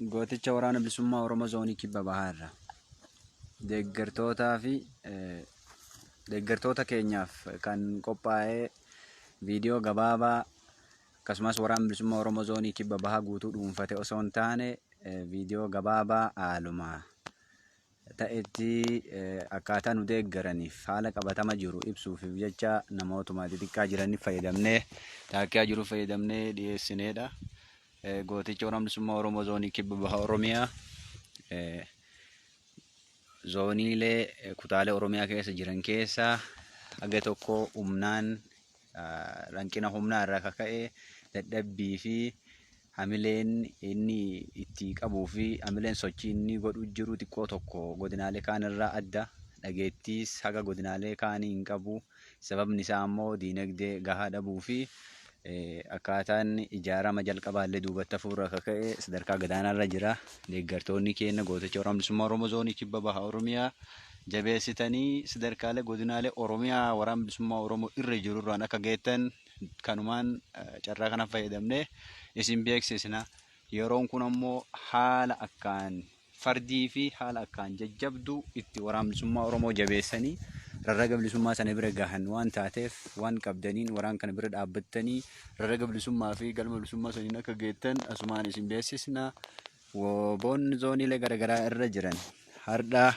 gooticha waraana bilisummaa Oromoo zoonii kibba bahaarra deeggartoota keenyaaf kan qophaa'ee viidiyoo gabaabaa akkasumas waraana bilisummaa Oromoo zoonii kibba bahaa guutuu dhuunfate osoo hin taane viidiyoo gabaabaa haaluma ta'etti akkaataa nu deeggaraniif haala qabatama jiru ibsuuf jecha namootuma xixiqqaa jiraniif fayyadamnee taakkiyaa jiru fayyadamnee dhiyeessineedha. Gooticha waraana bilisummaa Oromoo zoonii kibba bahaa Oromiyaa zooniilee kutaalee Oromiyaa keessa jiran keessaa haga tokko humnaan hanqina humnaa irraa kaka'e dadhabbii fi hamileen inni itti qabuu fi hamileen sochii inni godhu jiru xiqqoo tokko godinaalee kaan irraa adda dhageettiis haga godinaalee kaanii hin qabu. Sababni isaa immoo diinagdee gahaa dhabuu fi akkaataan ijaarama jalqabaallee duubatti hafuurra kaka'e sadarkaa gadaanaarra jira. Deeggartoonni keenya gooticha waraana bilisummaa Oromoo zoonii kibba bahaa Oromiyaa jabeessitanii sadarkaalee godinaalee Oromiyaa waraana bilisummaa Oromoo irra jirurraan akka geettan kanumaan carraa kana fayyadamnee isin beeksisna. Yeroon kun ammoo haala akkaan fardii fi haala akkaan jajjabduu itti waraana bilisummaa Oromoo jabeessanii rarraga bilisummaa sana bira gahan waan taateef waan qabdaniin waraan kana bira dhaabbattanii rarraga bilisummaa fi galma bilisummaa saniin akka geettan asumaan isin beeksisna. Woboonni zooniilee garaagaraa irra jiran hardhaa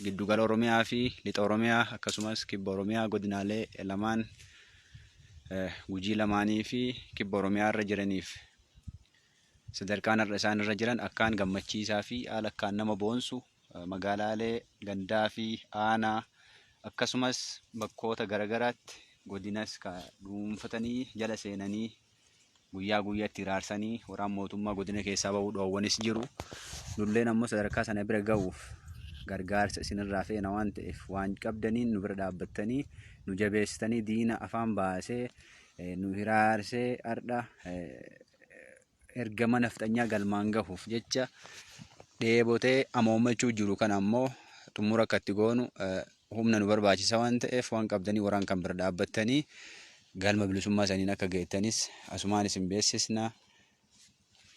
giddugala Oromiyaa fi lixa Oromiyaa akkasumas kibba Oromiyaa godinaalee lamaan gujii lamaanii fi kibba Oromiyaa irra jiraniif sadarkaan har'a isaan irra jiran akkaan gammachiisaa fi haala akkaan nama boonsu magaalaalee gandaa fi aanaa akkasumas bakkoota garaagaraatti godinas dhuunfatanii jala seenanii guyyaa guyyaatti iraarsanii waraana mootummaa godina keessaa bahuu dhoowwanis jiru. Nulleen ammoo sadarkaa sana bira ga'uuf gargaarsa isinirraa feena waan ta'eef waan qabdaniin nu bira dhaabbattanii nu jabeessitanii diina afaan baasee nu hiraarsee hardha ergama nafxanyaa galmaan gahuuf jecha dheebotee amoommachuu jiru. Kan ammoo xumura akka itti goonu humna nu barbaachisa waan ta'eef waan qabdanii waraan kan bira dhaabbattanii galma bilisummaa saniin akka geettanis asumaan isin beeksisna.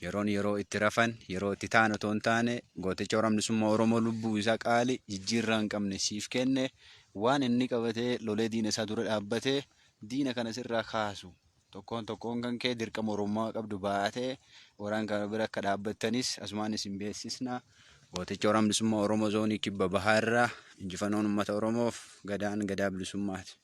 Yeroon yeroo itti rafan yeroo itti ta'an otoo hin taane gooticha waraana bilisummaa Oromoo lubbuu isaa qaali jijjiirraa hin qabne siif kenne waan inni qabatee lolee diina isaa dura dhaabbatee diina kana sirraa kaasu tokkoon kan kee dirqama Oromummaa qabdu baatee waraan kana bira akka dhaabbattanis asumaan isin beeksisna. Gooticha waraana bilisummaa Oromoo zoonii kibba bahaarraa injifannoon uummata Oromoof gadaan gadaa bilisummaati.